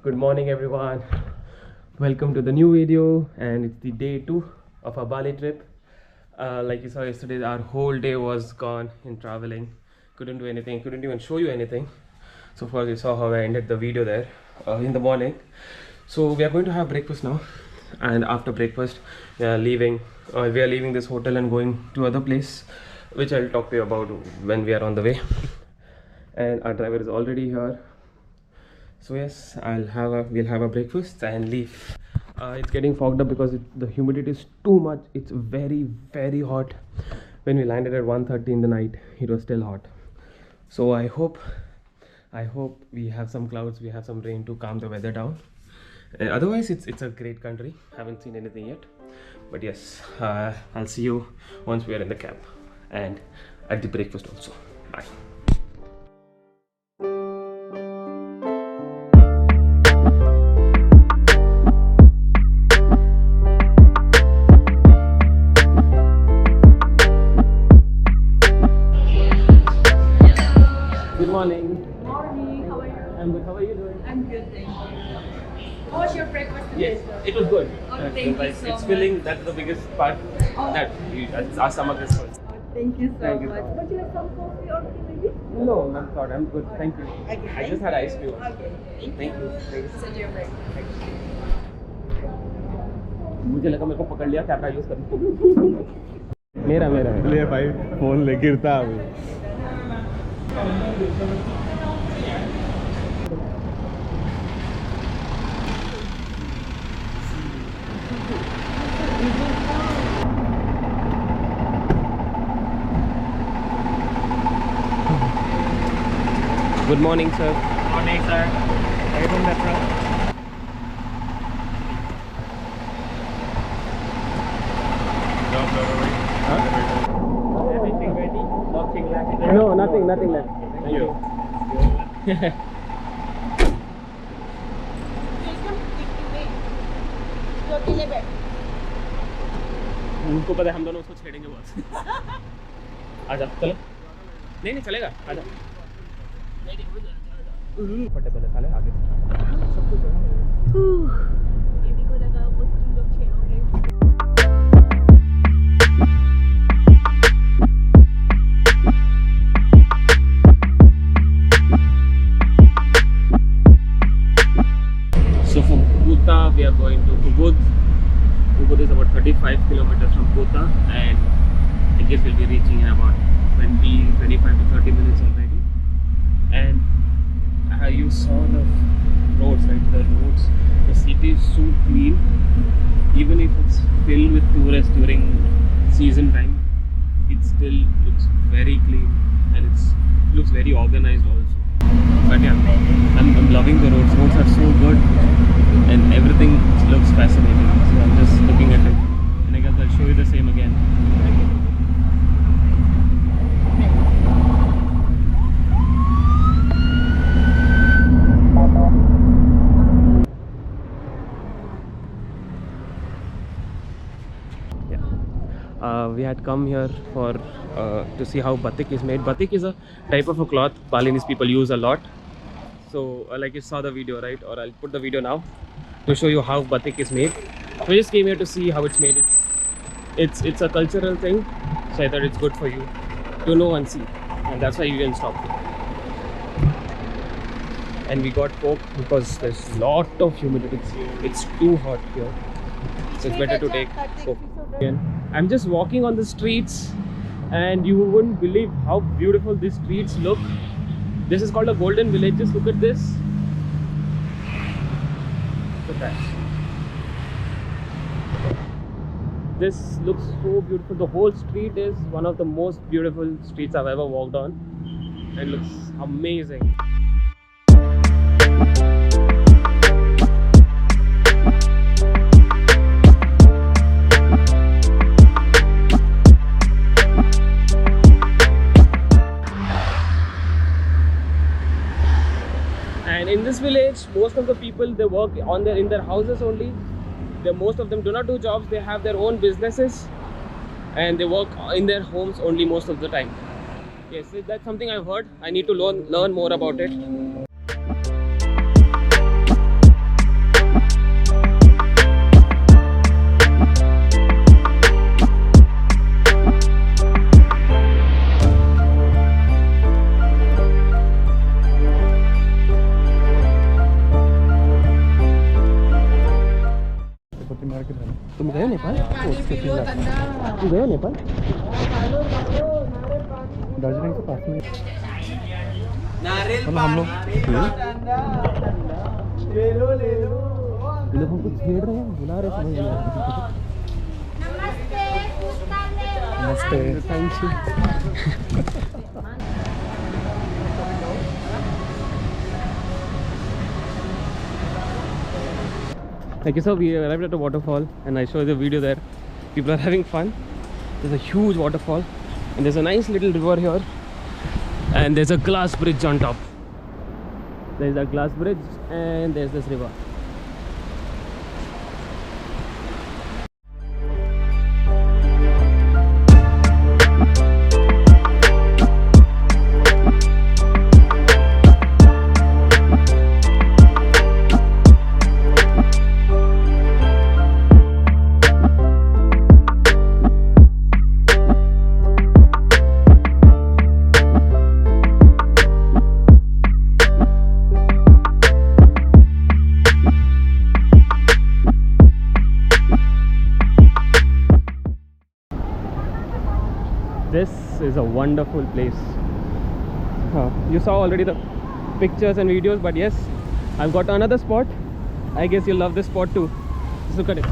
Good morning everyone. Welcome to the new video, and it's the day 2 of our Bali trip. Like you saw yesterday, our whole day was gone in traveling. Couldn't do anything, couldn't even show you anything. So far you saw how I ended the video there in the morning. So we are going to have breakfast now, and after breakfast we are leaving this hotel and going to other place, which I'll talk to you about when we are on the way. And our driver is already here. So yes, we'll have a breakfast and leave. It's getting fogged up because the humidity is too much. It's very hot. When we landed at 1:30 in the night, it was still hot. So I hope we have some clouds, we have some rain to calm the weather down. Otherwise it's a great country. Haven't seen anything yet, but yes, I'll see you once we are in the cab and at the breakfast also. Bye. Good morning. Morning, how are you? I'm good. How are you doing? I'm good, thank you. How was your breakfast today? Yes, it was good. Oh, thank you so It's much. filling. That's the biggest part. Oh. That our stomach is full. Oh, thank you so Thank you much. so much. Would you like some coffee or tea maybe? No, I'm sorry. I'm good. Thank you. Okay, I thank just had you. ice cream. Okay, Thank you. Send your break. मुझे लगा मेरे को पकड़ लिया, camera use कर मेरा है। ले भाई फोन ले गिरता अभी। Good morning, sir. Morning sir. Are you from Metro? Everything ready? Nothing left. No, nothing left. Thank you. उनको पता है हम दोनों उसको छेड़ेंगे बस। आजा चलो। नहीं चलेगा, आजा। कंफर्टेबल है साले आगे। सब कुछ है। Baby को लगा वो तुम लोग छेड़ोगे। So from Kuta we are going to Ubud. Ubud is about 35 kilometers from Kuta, and I guess we'll be reaching in about 25 to 30 minutes already. And you saw the roads, right? The city is so clean. Even if it's filled with tourists during season time, it still looks very clean, and it looks very organized also. But yeah, I'm loving the roads. Roads are so good, and everything looks fascinating. So I'm just looking at it, and I guess I'll show you the same again. We had come here for to see how batik is made. Batik is a type of a cloth Balinese people use a lot. So like you saw the video, right? Or I'll put the video now to show you how batik is made. So we just came here to see how it's made. It's a cultural thing, so I thought it's good for you to know and see, and that's why you can stop. And we got Coke because there's a lot of humidity. It's too hot here, so it's better to take Coke. I'm just walking on the streets, and you wouldn't believe how beautiful these streets look. This is called a golden village. Just look at this. Look at that. This looks so beautiful. The whole street is one of the most beautiful streets I've ever walked on. It looks amazing. And in this village, most of the people, they work in their houses only. Most of them do not do jobs. They have their own businesses, and they work in their homes only most of the time. Yes, that's something I've heard. I need to learn more about it. तुम गए नेपाल? तुम गए नेपाल? दार्जिलिंग से पास में मतलब हम लोग ये लोग हमको छेड़ रहे हैं, बुला रहे, समझ नहीं आ रहा। नमस्ते thank you. Like you saw, we arrived at a waterfall and I showed the video there. People are having fun. There's a huge waterfall and there's a nice little river here and there's a glass bridge on top. There's a glass bridge and there's this river. This is a wonderful place. You saw already the pictures and videos, but yes, I've got another spot. I guess you'll love this spot too. Just look at it.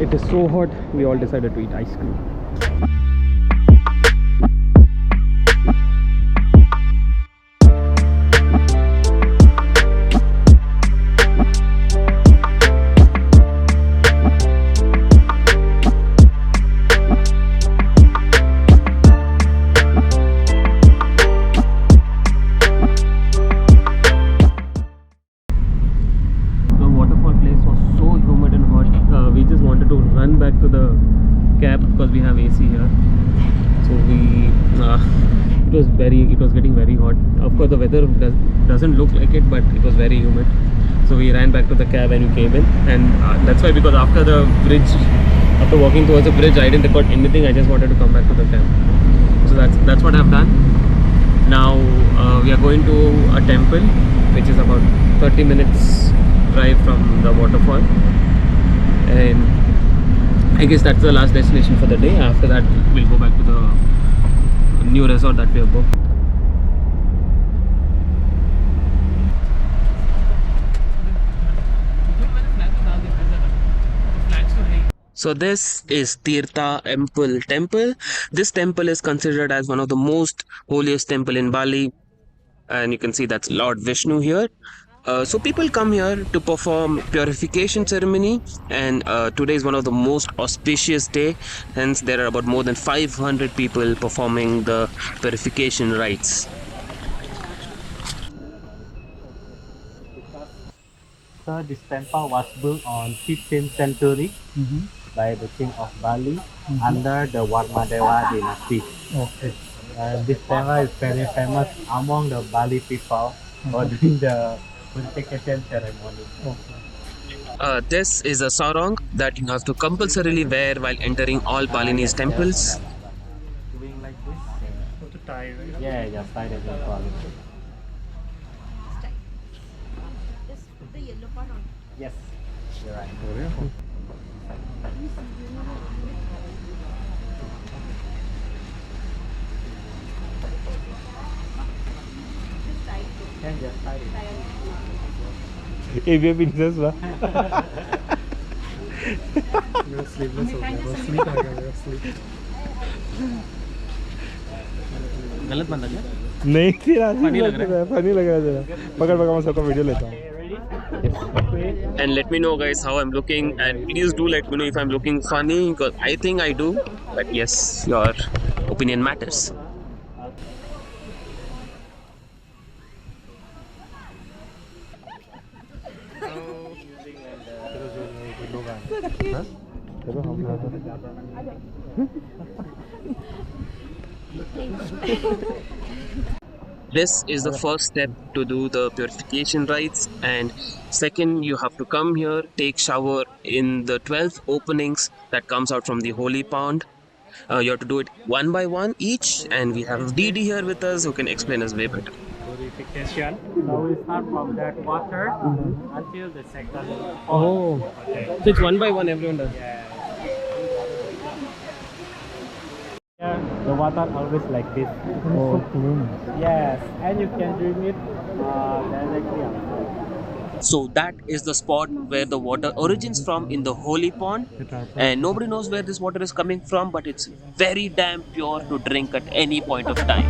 It is so hot, we all decided to eat ice cream. Back to the cab because we have AC here. So it was getting very hot. Of course the weather doesn't look like it, but it was very humid. So we ran back to the cab and we came in, and that's why, because after the bridge, after walking towards the bridge, I didn't record anything. I just wanted to come back to the cab. So that's what I've done. Now we are going to a temple which is about 30 minutes drive from the waterfall, and I guess that's the last destination for the day. After that, we'll go back to the new resort that we have booked. So this is Tirtha Temple. This temple is considered as one of the most holiest temple in Bali, and you can see that's Lord Vishnu here. So people come here to perform purification ceremony, and today is one of the most auspicious day. Hence, there are about more than 500 people performing the purification rites. So this temple was built on 15th century by the king of Bali under the Warmadewa dynasty. Okay. This temple is very famous among the Bali people for doing the purification ceremony. This is a sarong that you have to compulsorily wear while entering all Balinese temples. Doing like this. To tie, right? Yeah, just tie the temple. Just put the yellow part on. Yes, you're right. Just tie it. Can just tie it. If you're business, You're sleepless, sleep. गलत बंदा क्या? नहीं तेरा Funny लग रहा है। Funny लग रहा है जरा पकड़ मैं सबका वीडियो लेता हूँ. And let me know, guys, how I'm looking, and please do let me know if I'm looking funny, because I think I do. But yes, your opinion matters. चलो हम This is the first step to do the purification rites, and second, you have to come here, take shower in the 12 openings that comes out from the holy pond. You have to do it one by one each, and we have DD here with us who can explain us way better. purification. So we start from that water until the second pond. Oh, Okay. so it's one by one everyone does. Yeah. Yeah, the water always like this. So clean. Yes, and you can drink it directly outside. So that is the spot where the water origins from in the holy pond, and nobody knows where this water is coming from, but it's very damn pure to drink at any point of time.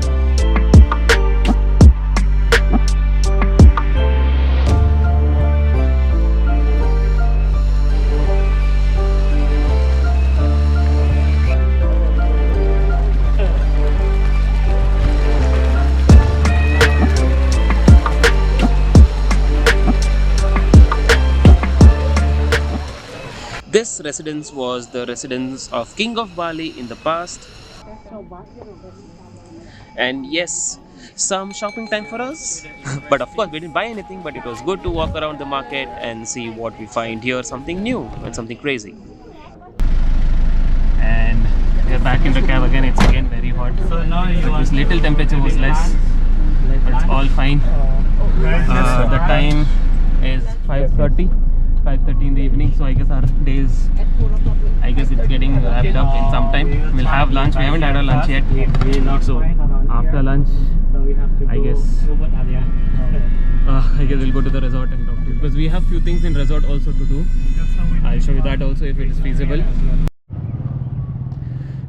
This residence was the residence of King of Bali in the past. And yes, some shopping time for us. But of course, we didn't buy anything, but it was good to walk around the market and see what we find here, something new and something crazy. And we are back in the cab again. It's again very hot. So now you This little temperature was less, but it's all fine. The time is 5:30 in the evening, so I guess our day is, I guess it's getting wrapped up in some time. We'll have lunch. We haven't had our lunch yet, so after lunch I guess we'll go to the resort and talk to you, because we have few things in resort also to do. I'll show you that also if it is feasible.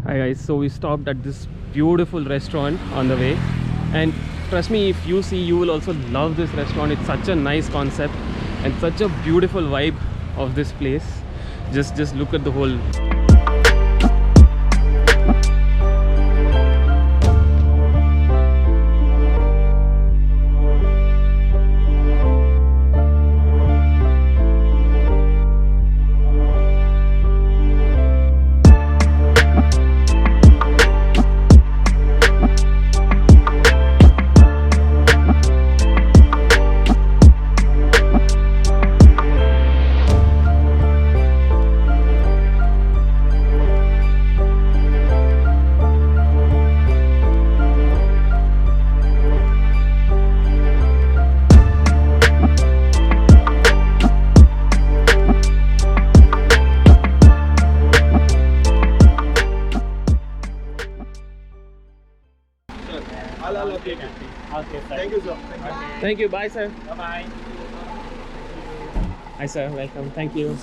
Hi guys, so we stopped at this beautiful restaurant on the way, and trust me, if you see, you will also love this restaurant. It's such a nice concept and such a beautiful vibe of this place. Just look at the whole. Okay, Thank you, sir. Thank you. Bye, sir. Bye-bye. Hi, sir. Welcome. Thank you.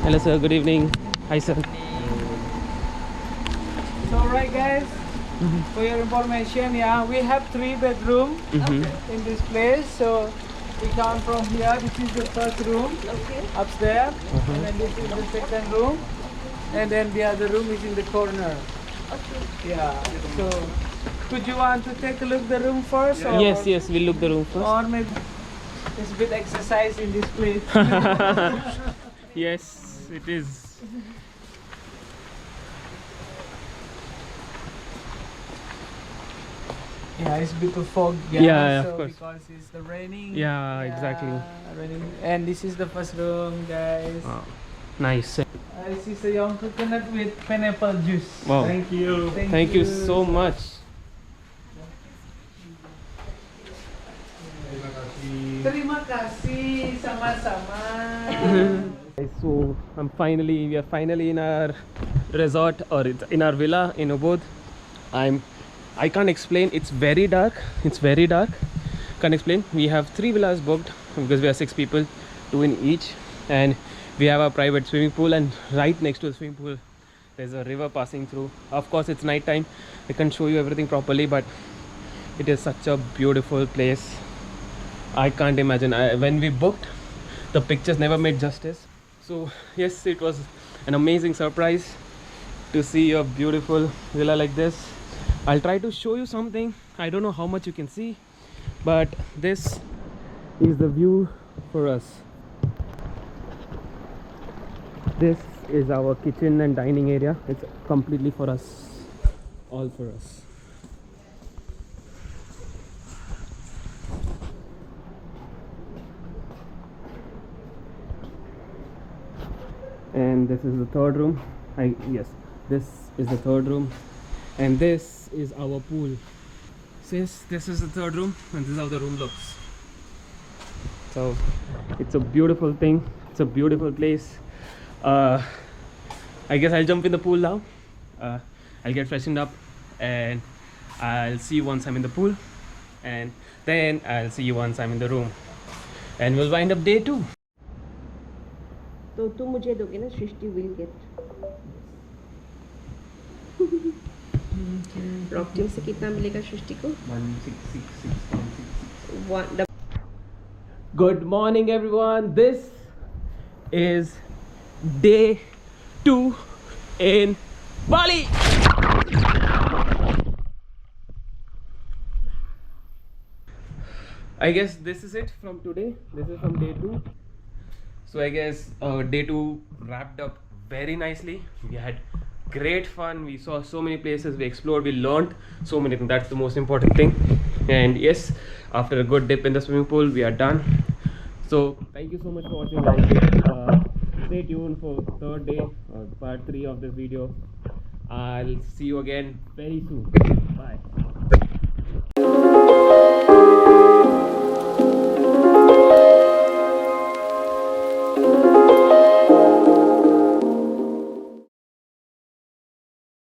Hello, sir. Good evening. Hi, sir. So right guys, for your information, yeah, we have 3 bedroom in this place. So we count from here. This is the first room upstairs, and then this is the second room, and then the other room is in the corner. Yeah. So could you want to take a look the room first? Or, Yes, we'll look the room first. Or maybe it's a bit exercise in this place. Yes, it is. Yeah, it's a bit of fog. Yeah, so of course. Because it's the raining. Yeah, exactly. Raining. And this is the first room, guys. Wow. Nice. This is a young coconut with pineapple juice. Wow. Thank you. Thank you so much. Terima kasih, sama-sama. So we are finally in our resort, or in our villa in Ubud. I can't explain. It's very dark. Can't explain. We have 3 villas booked because we are 6 people, 2 in each, and we have a private swimming pool, and right next to the swimming pool there's a river passing through. Of course, it's night time. I can't show you everything properly, but it is such a beautiful place. I can't imagine. When we booked, the pictures never made justice. So yes, it was an amazing surprise to see a beautiful villa like this. I'll try to show you something. I don't know how much you can see, but this is the view for us. This is our kitchen and dining area. It's completely for us, all for us. And this is the third room. Yes, this is the third room, and this is our pool. this is the third room, and this is how the room looks. So it's a beautiful thing. It's a beautiful place. I guess I'll jump in the pool now. I'll get freshened up, and I'll see you once I'm in the pool, and then I'll see you once I'm in the room, and we'll wind up day 2. तो तुम मुझे दोगे ना, सृष्टि will get. Rock team से कितना मिलेगा सृष्टि को? 1666. Good morning, everyone. This is day 2 in Bali. I guess this is it from today. This is from day 2. So I guess day 2 wrapped up very nicely. We had great fun. We saw so many places. We explored. We learned so many things. That's the most important thing. And yes, after a good dip in the swimming pool, we are done. So thank you so much for watching, guys. Stay tuned for third day, part 3 of this video. I'll see you again very soon. Bye.